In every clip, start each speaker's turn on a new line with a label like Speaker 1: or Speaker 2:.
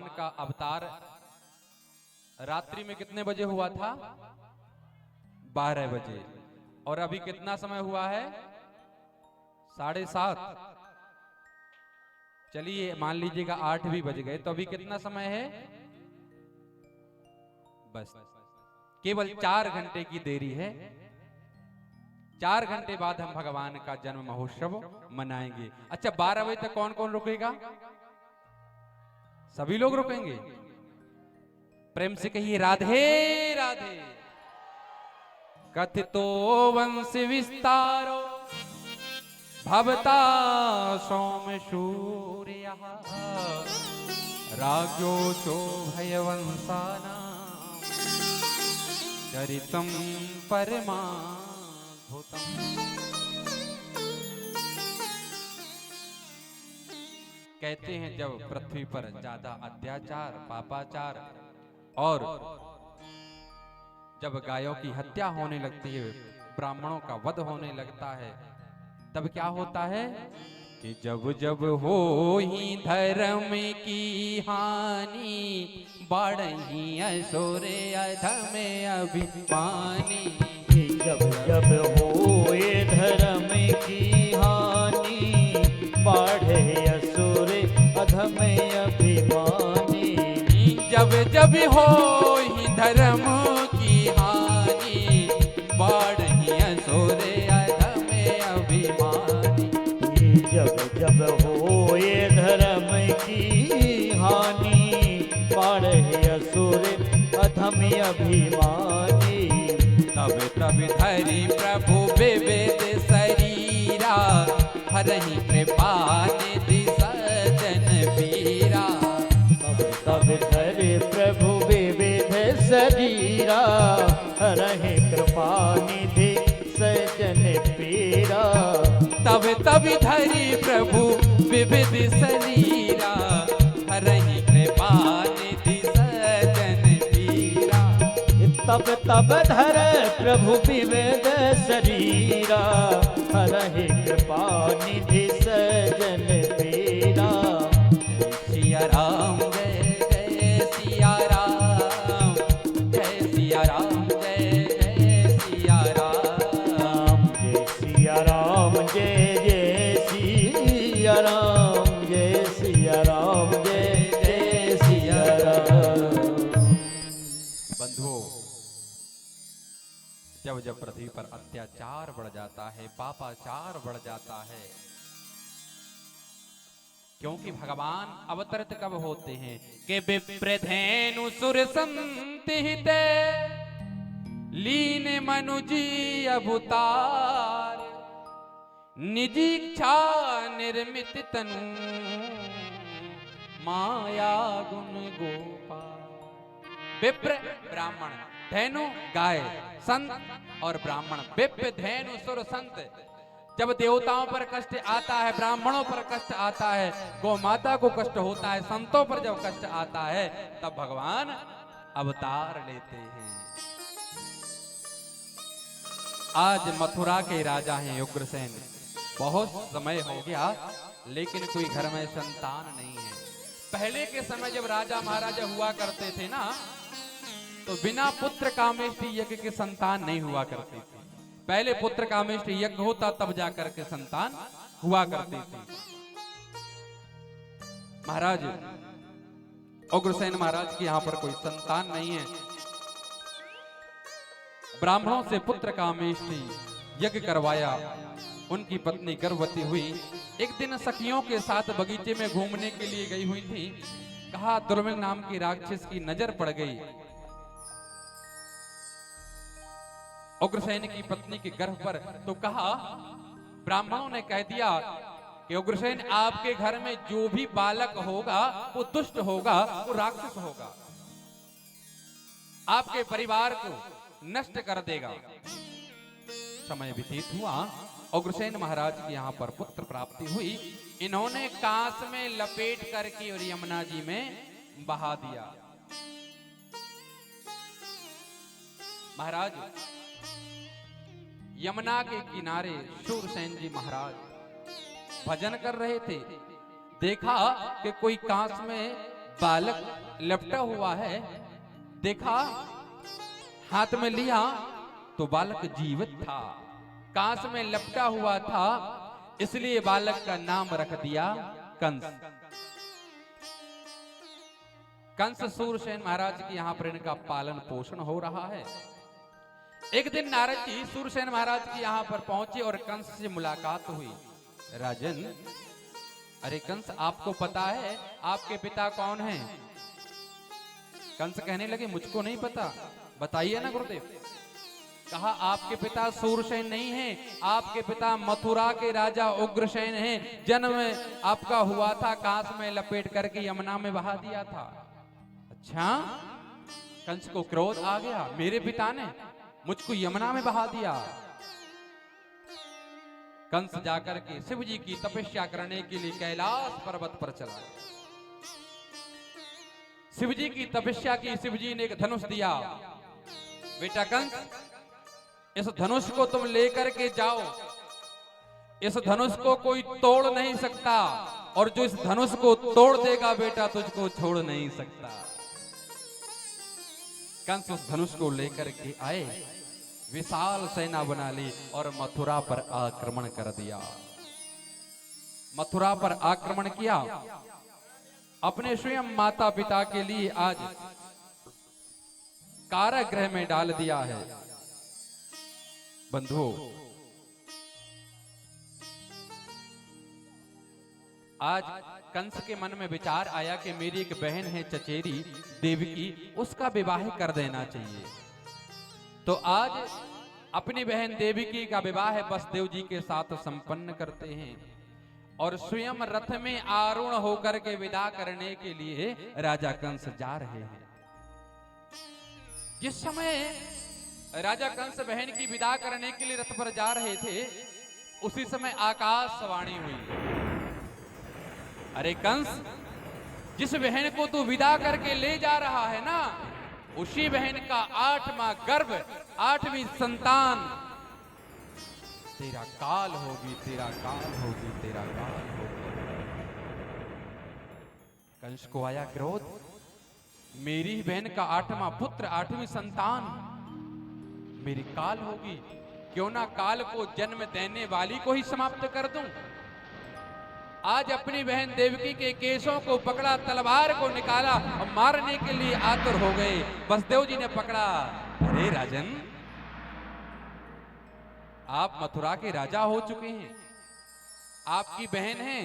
Speaker 1: भगवान का अवतार रात्रि में कितने बजे हुआ था? 12 बजे। और अभी कितना समय हुआ है? 7:30। चलिए मान लीजिएगा 8 भी बज गए, तो अभी कितना समय है? बस केवल 4 घंटे की देरी है। 4 घंटे बाद हम भगवान का जन्म महोत्सव मनाएंगे। अच्छा, 12 बजे तक कौन कौन रुकेगा? सभी लोग रुकेंगे? प्रेम से कहिए राधे राधे। कथितो वंश विस्तारो भवता सोम सूर्य राज्यो चो भयवंसाना चरितम परमाद्भुतम। कहते हैं जब पृथ्वी पर ज्यादा अत्याचार, पापाचार और जब गायों की हत्या होने लगती है, ब्राह्मणों का वध होने लगता है, तब क्या होता है कि जब जब हो ही धर्म की हानि बढ़ही असुर अधम अभिमानी।
Speaker 2: जब जब होए धर्म की हानि बढ़े असुर अधम अभिमानी।
Speaker 1: जब जब हो ही धर्म की हानि बढ़ही असुर अधम अभिमानी।
Speaker 2: जब जब होए धर्म की हानि बढ़े असुर अधम अभिमानी।
Speaker 1: तब तब धरि प्रभु विविध शरीरा हरहि कृपा निधि सजन पीरा।
Speaker 2: तब तब धरि प्रभु विविध शरीरा हरहि कृपा निधि सजन पीरा।
Speaker 1: तब तब धरि प्रभु विविध शरीरा हरहि कृपा निधि सजन पीरा।
Speaker 2: तब तब धर प्रभु विविध शरीरा हरहि कृपा निधि सजन पीरा।
Speaker 1: सिया राम जय जय सिया राम, जय सिया राम जय जय सिया राम।
Speaker 2: जय सिया राम जय जय सिया राम। जय सिया राम जय जय सिया राम।
Speaker 1: बंधुओं, जब जब पृथ्वी पर अत्याचार बढ़ जाता है, पापाचार बढ़ जाता है, क्योंकि भगवान अवतरित कब होते हैं कि विप्रधेनु सुर संतिहिते लीन मनुजी अवतार निजी इच्छा निर्मित तनु माया गुण गोपाल। विप्र ब्राह्मण, धेनु गाय, संत और ब्राह्मण। विप्र धेनु सुर संत। जब देवताओं पर कष्ट आता है, ब्राह्मणों पर कष्ट आता है, गौ माता को कष्ट होता है, संतों पर जब कष्ट आता है, तब भगवान अवतार लेते हैं। आज मथुरा के राजा हैं उग्रसेन। बहुत समय हो गया लेकिन कोई घर में संतान नहीं है। पहले के समय जब राजा महाराजा हुआ करते थे ना, तो बिना पुत्र कामेष्टि यज्ञ के संतान नहीं हुआ करती थी। पहले पुत्र कामेष्टि यज्ञ होता तब जाकर के संतान हुआ करती थी। महाराज उग्रसेन महाराज की यहां पर कोई संतान नहीं है। ब्राह्मणों से पुत्र कामेष्टि यज्ञ करवाया। उनकी पत्नी गर्भवती हुई। एक दिन सखियों के साथ बगीचे में घूमने के लिए गई हुई थी। कहा दुर्मिल नाम की राक्षस की नजर पड़ गई। उग्रसेन की पत्नी के गर्भ पर, तो कहा, ब्राह्मणों ने कह दिया कि उग्रसेन आपके घर में जो भी बालक होगा वो दुष्ट होगा, वो राक्षस होगा, आपके परिवार को नष्ट कर देगा। समय व्यतीत हुआ, उग्रसेन महाराज की यहाँ पर पुत्र प्राप्ति हुई। इन्होंने कांस में लपेट करके और यमुना जी में बहा दिया। महाराज यमुना के किनारे शूरसेन जी महाराज भजन कर रहे थे। देखा कि कोई कांस में बालक लपटा हुआ है, देखा, हाथ में लिया तो बालक जीवित था, कांस में लपटा हुआ था, इसलिए बालक का नाम रख दिया कंस। कंस सूरसेन महाराज की यहाँ पर इनका पालन पोषण हो रहा है। एक दिन नारद जी सूरसेन महाराज की यहाँ पर पहुंचे और कंस से मुलाकात हुई। राजन, अरे कंस, आपको पता है आपके पिता कौन हैं? कंस कहने लगे, मुझको नहीं पता, बताइए ना गुरुदेव। कहा, आपके पिता सूरसेन नहीं हैं, आपके पिता मथुरा के राजा उग्रसेन हैं। जन्म आपका हुआ था कांस में लपेट करके यमुना में बहा दिया था। अच्छा, कंस को क्रोध आ गया, मेरे पिता ने मुझको यमुना में बहा दिया। कंस जाकर के शिव जी की तपस्या करने के लिए कैलाश पर्वत पर चला। शिव जी की तपस्या की, शिव जी ने एक धनुष दिया। बेटा कंस, इस धनुष को तुम लेकर के जाओ, इस धनुष को कोई तोड़ नहीं सकता, और जो इस धनुष को तोड़ देगा बेटा तुझको छोड़ नहीं सकता। कंस उस धनुष को लेकर के आए, विशाल सेना बना ली और मथुरा पर आक्रमण कर दिया। मथुरा पर आक्रमण किया, अपने स्वयं माता पिता के लिए आज कारागृह में डाल दिया है। बंधुओं, आज कंस के मन में विचार आया कि मेरी एक बहन है चचेरी देवकी, उसका विवाह कर देना चाहिए। तो आज अपनी बहन देवकी का विवाह वसुदेव जी के साथ संपन्न करते हैं और स्वयं रथ में आरूढ़ होकर के विदा करने के लिए राजा कंस जा रहे हैं। जिस समय राजा कंस बहन की विदा करने के लिए रथ पर जा रहे थे, उसी समय आकाशवाणी हुई, अरे कंस, जिस बहन को तू विदा करके ले जा रहा है ना, उसी बहन का 8वां गर्भ, 8वीं संतान तेरा काल होगी, तेरा काल होगी, तेरा काल होगी। कंस को आया क्रोध, मेरी बहन का 8वां पुत्र, 8वीं संतान मेरी काल होगी, क्यों ना काल को जन्म देने वाली को ही समाप्त कर दूं। आज अपनी बहन देवकी के केशों को पकड़ा, तलवार को निकाला और मारने के लिए आतुर हो गए। वसुदेव जी ने पकड़ा, अरे राजन, आप मथुरा के राजा हो चुके हैं, आपकी बहन है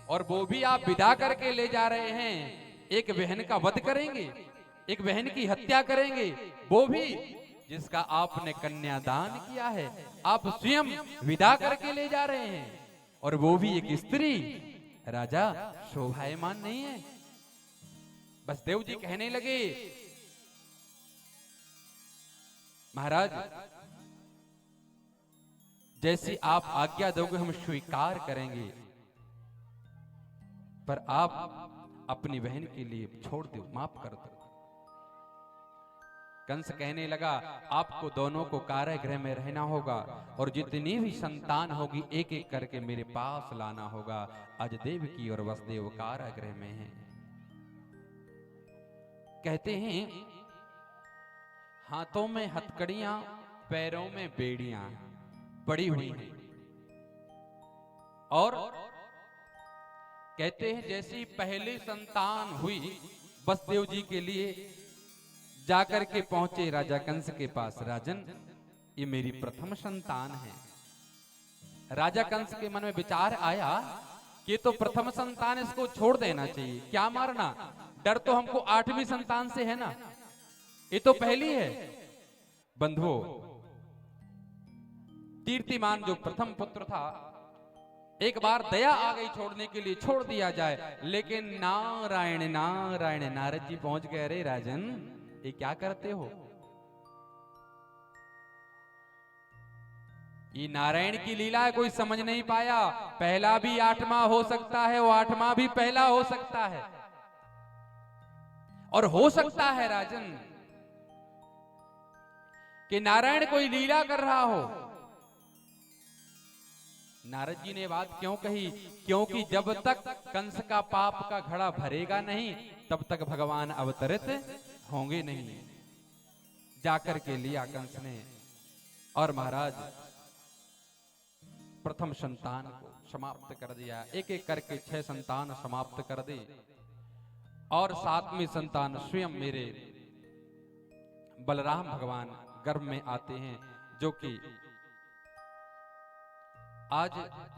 Speaker 1: और वो भी आप विदा करके ले जा रहे हैं। एक बहन का वध करेंगे, एक बहन की हत्या करेंगे, वो भी जिसका आपने कन्यादान किया है, आप स्वयं विदा करके ले जा रहे हैं, और वो भी एक स्त्री। राजा, शोभायमान नहीं है। वसुदेव जी कहने लगे, महाराज, जैसी आप आज्ञा दोगे हम स्वीकार करेंगे, पर आप अपनी बहन के लिए छोड़ दो, माफ कर दो। कंस कहने लगा, आपको दोनों को कारागृह में रहना होगा और जितनी भी संतान होगी एक एक करके मेरे पास लाना होगा। आज देवकी और वसुदेव कारागृह में हैं। कहते हैं, हाथों में हथकड़ियां, पैरों में बेड़ियां पड़ी हुई हैं, और कहते हैं जैसी पहली संतान हुई वसुदेव जी के लिए, जाकर के पहुंचे राजा कंस के पास, राजन, ये मेरी प्रथम संतान है। राजा कंस के मन में विचार आया कि तो प्रथम संतान, इसको छोड़ देना चाहिए, क्या मारना, डर तो हमको 8वीं संतान से है ना, ये तो पहली है। बंधुओं, कीर्तिमान जो प्रथम पुत्र था, एक बार दया आ गई छोड़ने के लिए, छोड़ दिया जाए, लेकिन नारायण नारायण, नारद जी पहुंच गए, अरे राजन, ये क्या करते हो? ये नारायण की लीला है, कोई समझ नहीं पाया। पहला भी 8वां हो सकता है, वो 8वां भी पहला हो सकता है, और हो सकता है राजन कि नारायण कोई लीला कर रहा हो। नारद जी ने बात क्यों कही? क्योंकि जब तक कंस का पाप का घड़ा भरेगा नहीं तब तक भगवान अवतरित होंगे नहीं। जाकर के लिया कंस ने और महाराज प्रथम संतान को समाप्त कर दिया। एक एक करके 6 संतान समाप्त कर दी और 7वीं संतान स्वयं मेरे बलराम भगवान गर्भ में आते हैं, जो कि आज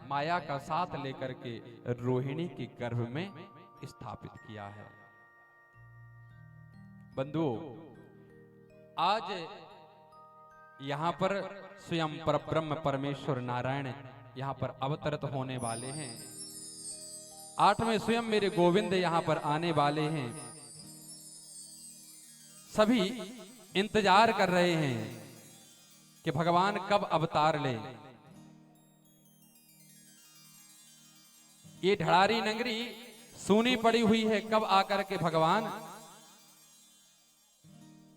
Speaker 1: माया का साथ लेकर के रोहिणी के गर्भ में स्थापित किया है। बंधुओं, आज यहां पर स्वयं परब्रह्म परमेश्वर नारायण यहां पर अवतरित होने वाले हैं। 8वें स्वयं मेरे गोविंद यहां पर आने वाले हैं। सभी इंतजार कर रहे हैं कि भगवान कब अवतार ले। ये ढड़ारी नगरी सूनी पड़ी हुई है, कब आकर के भगवान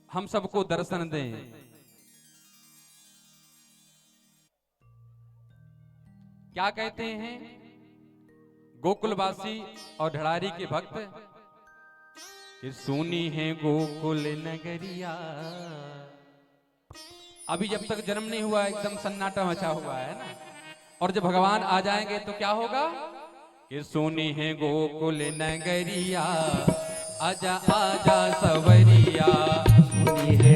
Speaker 1: हम सबको दर्शन दें। क्या कहते हैं गोकुलवासी और ढड़ारी के भक्त कि सूनी है गोकुल नगरिया। अभी जब तक जन्म नहीं हुआ एकदम सन्नाटा मचा हुआ है ना, और जब भगवान आ जाएंगे तो क्या होगा कि सूनी है गोकुल नगरिया, आजा आजा सवरिया।
Speaker 2: सुनी है